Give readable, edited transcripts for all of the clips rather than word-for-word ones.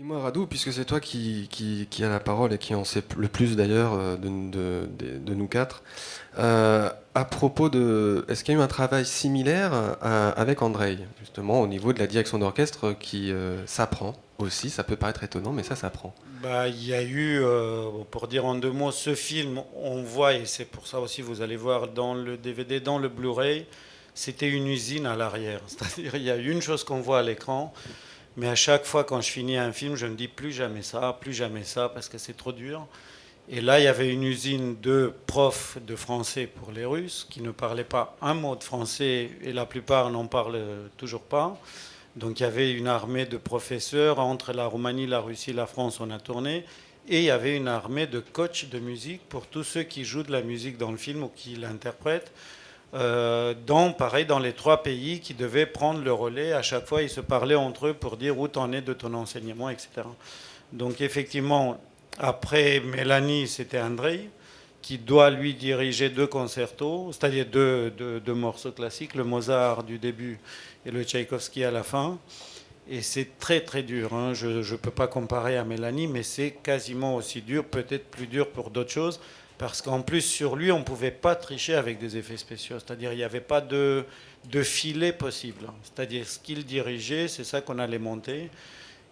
Dis-moi, Radou, puisque c'est toi qui a la parole et qui en sait le plus d'ailleurs de nous quatre, à propos de... Est-ce qu'il y a eu un travail similaire avec Andrei, justement, au niveau de la direction d'orchestre qui s'apprend aussi, ça peut paraître étonnant, mais ça s'apprend. Bah, il y a eu, pour dire en deux mots, ce film, on voit, et c'est pour ça aussi vous allez voir dans le DVD, dans le Blu-ray, c'était une usine à l'arrière. C'est-à-dire, il y a une chose qu'on voit à l'écran, mais à chaque fois quand je finis un film, je me dis plus jamais ça, parce que c'est trop dur. Et là, il y avait une usine de profs de français pour les Russes qui ne parlaient pas un mot de français, et la plupart n'en parlent toujours pas. Donc il y avait une armée de professeurs entre la Roumanie, la Russie, la France, on a tourné. Et il y avait une armée de coachs de musique pour tous ceux qui jouent de la musique dans le film ou qui l'interprètent. Pareil, dans les trois pays qui devaient prendre le relais. À chaque fois, ils se parlaient entre eux pour dire où t'en es de ton enseignement, etc. Donc effectivement, après Mélanie, c'était Andrei qui doit lui diriger deux concertos, c'est-à-dire deux morceaux classiques, le Mozart du début et le Tchaïkovski à la fin. Et c'est très très dur, hein. Je ne peux pas comparer à Mélanie, mais c'est quasiment aussi dur, peut-être plus dur pour d'autres choses, parce qu'en plus sur lui, on ne pouvait pas tricher avec des effets spéciaux, c'est-à-dire il n'y avait pas de filet possible. C'est-à-dire ce qu'il dirigeait, c'est ça qu'on allait monter.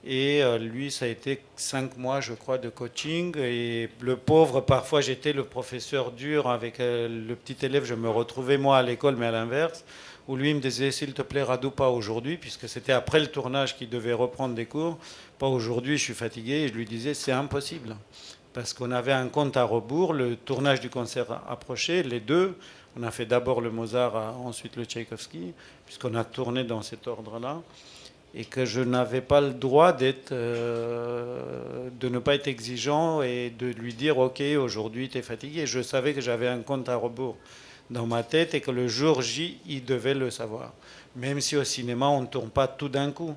Et lui, ça a été 5 mois, je crois, de coaching. Et le pauvre, parfois, j'étais le professeur dur avec le petit élève. Je me retrouvais, moi, à l'école, mais à l'inverse, où lui me disait, s'il te plaît, Radou, pas aujourd'hui, puisque c'était après le tournage qu'il devait reprendre des cours. Pas aujourd'hui, je suis fatigué. Et je lui disais, c'est impossible. Parce qu'on avait un compte à rebours. Le tournage du concert approchait, les deux. On a fait d'abord le Mozart, ensuite le Tchaïkovski, puisqu'on a tourné dans cet ordre-là et que je n'avais pas le droit de ne pas être exigeant et de lui dire ok aujourd'hui tu es fatigué. Je savais que j'avais un compte à rebours dans ma tête et que le jour J il devait le savoir. Même si au cinéma on ne tourne pas tout d'un coup,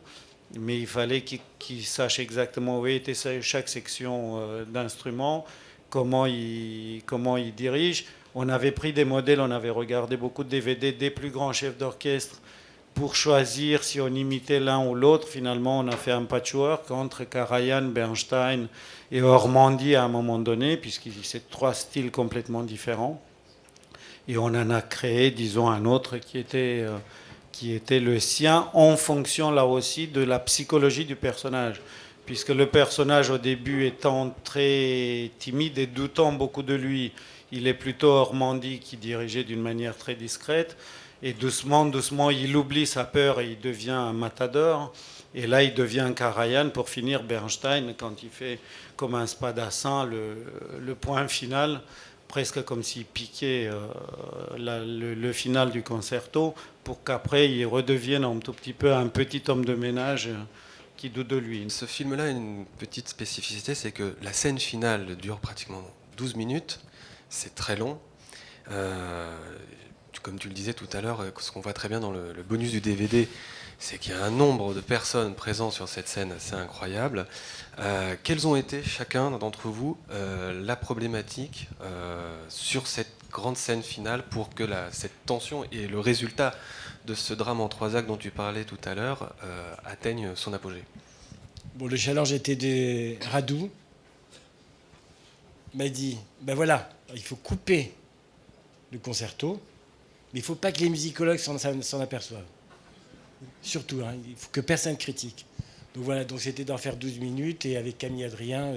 mais il fallait qu'il sache exactement où était chaque section d'instrument, comment il dirige. On avait pris des modèles, on avait regardé beaucoup de DVD des plus grands chefs d'orchestre pour choisir si on imitait l'un ou l'autre. Finalement, on a fait un patchwork entre Karajan, Bernstein et Ormandy à un moment donné, puisque c'est trois styles complètement différents. Et on en a créé, disons, un autre qui était le sien, en fonction, là aussi, de la psychologie du personnage. Puisque le personnage, au début, étant très timide et doutant beaucoup de lui, il est plutôt Ormandy qui dirigeait d'une manière très discrète. Et doucement, doucement, il oublie sa peur et il devient un matador. Et là, il devient Karajan pour finir Bernstein quand il fait comme un spadassin le point final, presque comme s'il piquait le final du concerto, pour qu'après il redevienne un tout petit peu un petit homme de ménage qui doute de lui. Ce film-là a une petite spécificité, c'est que la scène finale dure pratiquement 12 minutes, c'est très long. Euh, Comme tu le disais tout à l'heure, ce qu'on voit très bien dans le bonus du DVD, c'est qu'il y a un nombre de personnes présentes sur cette scène assez incroyable. Quelles ont été, chacun d'entre vous, la problématique sur cette grande scène finale pour que cette tension et le résultat de ce drame en trois actes dont tu parlais tout à l'heure atteignent son apogée? Bon, le challenge était de Radou. M'a dit, ben voilà, il faut couper le concerto, mais il ne faut pas que les musicologues s'en aperçoivent. Surtout, hein, il faut que personne critique. Donc voilà, donc c'était d'en faire 12 minutes et avec Camille Adrien.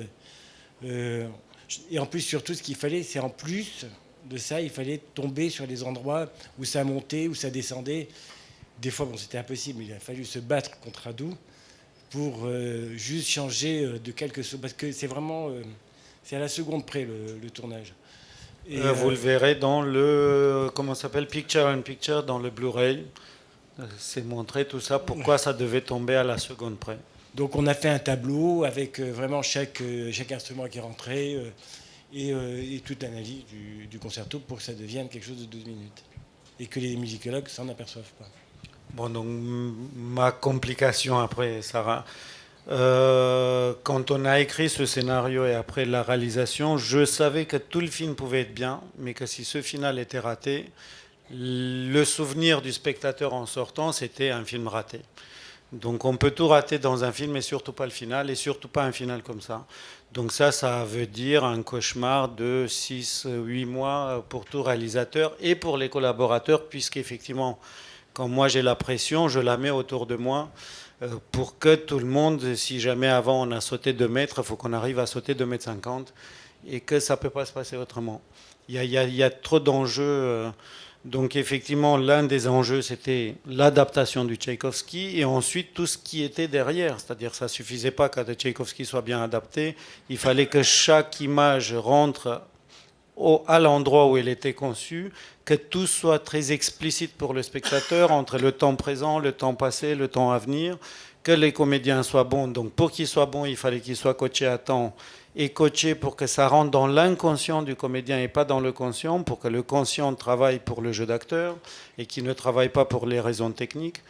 Et en plus, surtout, ce qu'il fallait, c'est en plus de ça, il fallait tomber sur les endroits où ça montait, où ça descendait. Des fois, bon, c'était impossible, mais il a fallu se battre contre Radou pour juste changer de quelque chose. Parce que c'est vraiment... c'est à la seconde près, le tournage. Et vous le verrez dans le, comment ça s'appelle, Picture in Picture, dans le Blu-ray. C'est montré tout ça, pourquoi ça devait tomber à la seconde près. Donc on a fait un tableau avec vraiment chaque instrument qui est rentré et toute l'analyse du concerto pour que ça devienne quelque chose de 12 minutes. Et que les musicologues s'en aperçoivent pas. Bon, donc ma complication après, Sarah. Quand on a écrit ce scénario et après la réalisation, je savais que tout le film pouvait être bien, mais que si ce final était raté, le souvenir du spectateur en sortant, c'était un film raté. Donc on peut tout rater dans un film, et surtout pas le final, et surtout pas un final comme ça. Donc ça veut dire un cauchemar de 6-8 mois pour tout réalisateur et pour les collaborateurs, puisqu'effectivement, quand moi j'ai la pression, je la mets autour de moi pour que tout le monde, si jamais avant on a sauté 2 mètres, il faut qu'on arrive à sauter 2,50 m et que ça ne peut pas se passer autrement. Il y a trop d'enjeux. Donc effectivement, l'un des enjeux, c'était l'adaptation du Tchaïkovski et ensuite tout ce qui était derrière. C'est-à-dire ça ne suffisait pas que le Tchaïkovski soit bien adapté, il fallait que chaque image rentre à l'endroit où elle était conçue, que tout soit très explicite pour le spectateur, entre le temps présent, le temps passé, le temps à venir, que les comédiens soient bons. Donc pour qu'ils soient bons, il fallait qu'ils soient coachés à temps et coachés pour que ça rentre dans l'inconscient du comédien et pas dans le conscient, pour que le conscient travaille pour le jeu d'acteur et qu'il ne travaille pas pour les raisons techniques.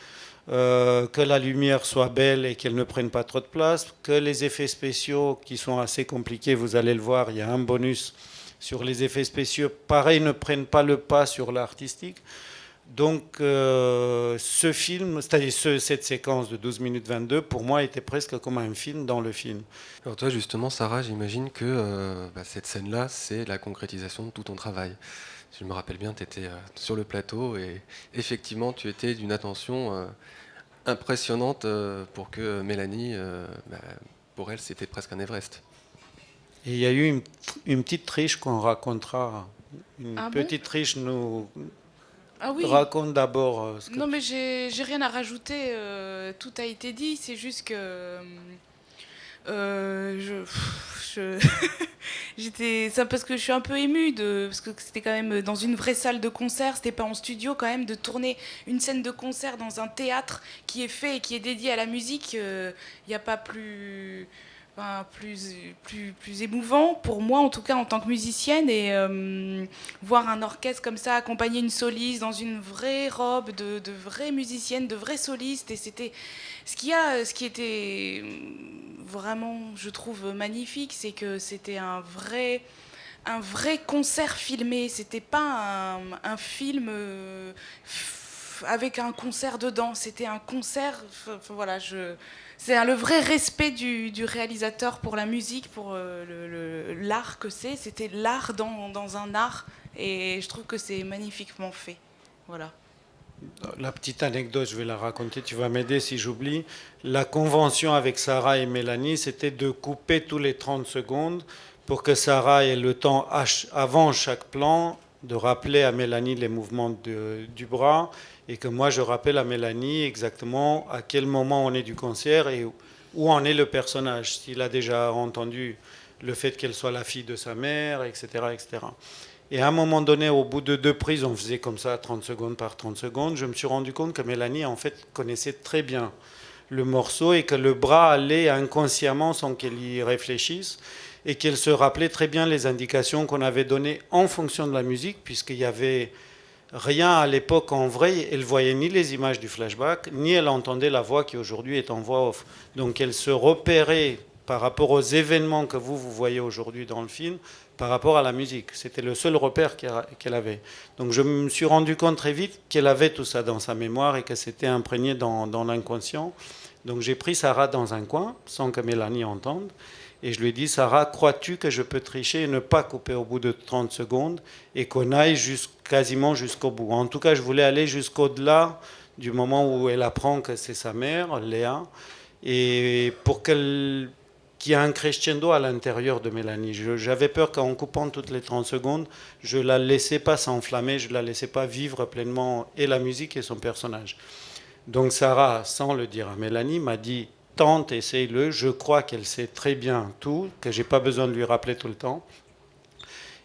Que la lumière soit belle et qu'elle ne prenne pas trop de place, que les effets spéciaux qui sont assez compliqués, vous allez le voir, il y a un bonus sur les effets spéciaux, pareil, ne prennent pas le pas sur l'artistique. Donc ce film, c'est-à-dire cette séquence de 12 minutes 22, pour moi était presque comme un film dans le film. Alors toi justement Sarah, j'imagine que cette scène-là, c'est la concrétisation de tout ton travail. Si je me rappelle bien, tu étais sur le plateau et effectivement tu étais d'une attention impressionnante pour que Mélanie, pour elle c'était presque un Everest. Et il y a eu une petite triche qu'on racontera. Une Ah petite triche nous Ah oui. raconte d'abord ce que Non, mais j'ai rien à rajouter. Tout a été dit. C'est juste que j'étais, c'est parce que je suis un peu émue parce que c'était quand même dans une vraie salle de concert. C'était pas en studio quand même, de tourner une scène de concert dans un théâtre qui est fait et qui est dédié à la musique. Il n'y a pas plus émouvant pour moi en tout cas en tant que musicienne, et voir un orchestre comme ça accompagner une soliste dans une vraie robe de vraie musicienne, de vraie soliste, et c'était ce qui était vraiment, je trouve, magnifique, c'est que c'était un vrai concert filmé. C'était pas un film avec un concert dedans, c'était un concert. Voilà, c'est le vrai respect du réalisateur pour la musique, pour l'art que c'est. C'était l'art dans un art, et je trouve que c'est magnifiquement fait. Voilà. La petite anecdote, je vais la raconter, tu vas m'aider si j'oublie. La convention avec Sarah et Mélanie, c'était de couper tous les 30 secondes pour que Sarah ait le temps, avant chaque plan, de rappeler à Mélanie les mouvements du bras, et que moi je rappelle à Mélanie exactement à quel moment on est du concert et où en est le personnage, s'il a déjà entendu le fait qu'elle soit la fille de sa mère, etc., etc. Et à un moment donné, au bout de 2 prises, on faisait comme ça 30 secondes par 30 secondes, je me suis rendu compte que Mélanie en fait connaissait très bien le morceau et que le bras allait inconsciemment sans qu'elle y réfléchisse, et qu'elle se rappelait très bien les indications qu'on avait données en fonction de la musique, puisqu'il n'y avait rien à l'époque en vrai. Elle voyait ni les images du flashback, ni elle entendait la voix qui aujourd'hui est en voix off. Donc elle se repérait par rapport aux événements que vous voyez aujourd'hui dans le film, par rapport à la musique. C'était le seul repère qu'elle avait. Donc je me suis rendu compte très vite qu'elle avait tout ça dans sa mémoire et que c'était imprégné dans l'inconscient. Donc j'ai pris Sarah dans un coin, sans que Mélanie entende, et je lui ai dit: Sarah, crois-tu que je peux tricher et ne pas couper au bout de 30 secondes et qu'on aille quasiment jusqu'au bout? En tout cas, je voulais aller jusqu'au-delà du moment où elle apprend que c'est sa mère, Léa, et pour qu'il y ait un crescendo à l'intérieur de Mélanie. J'avais peur qu'en coupant toutes les 30 secondes, je ne la laissais pas s'enflammer, je ne la laissais pas vivre pleinement et la musique et son personnage. Donc Sarah, sans le dire à Mélanie, m'a dit: tente, essaye-le, je crois qu'elle sait très bien tout, que je n'ai pas besoin de lui rappeler tout le temps.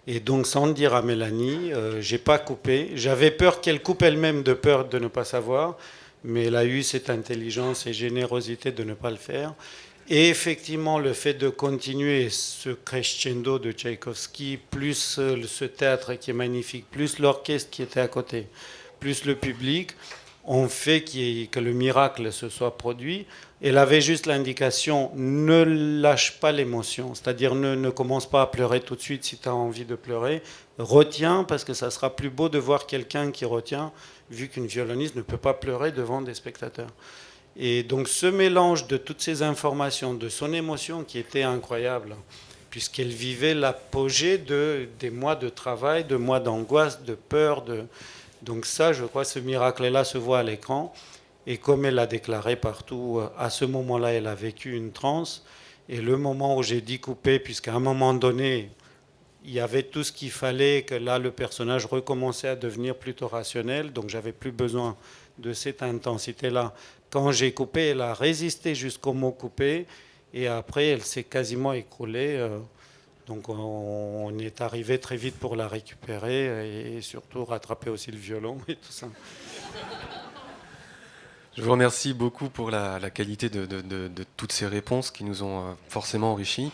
Et donc sans le dire à Mélanie, je n'ai pas coupé. J'avais peur qu'elle coupe elle-même, de peur de ne pas savoir, mais elle a eu cette intelligence et générosité de ne pas le faire. Et effectivement, le fait de continuer ce crescendo de Tchaïkovski, plus ce théâtre qui est magnifique, plus l'orchestre qui était à côté, plus le public, ont fait que le miracle se soit produit. Elle avait juste l'indication: ne lâche pas l'émotion, c'est-à-dire ne commence pas à pleurer tout de suite si tu as envie de pleurer, retiens, parce que ça sera plus beau de voir quelqu'un qui retient, vu qu'une violoniste ne peut pas pleurer devant des spectateurs. Et donc ce mélange de toutes ces informations, de son émotion qui était incroyable, puisqu'elle vivait l'apogée des mois de travail, de mois d'angoisse, de peur. Donc ça, je crois, ce miracle-là se voit à l'écran. Et comme elle l'a déclaré partout, à ce moment-là, elle a vécu une transe. Et le moment où j'ai dit couper, puisqu'à un moment donné, il y avait tout ce qu'il fallait, que là, le personnage recommençait à devenir plutôt rationnel. Donc j'avais plus besoin de cette intensité-là. Quand j'ai coupé, elle a résisté jusqu'au mot coupé. Et après, elle s'est quasiment écroulée. Donc on est arrivé très vite pour la récupérer et surtout rattraper aussi le violon et tout ça. Je vous remercie beaucoup pour la qualité de toutes ces réponses qui nous ont forcément enrichis.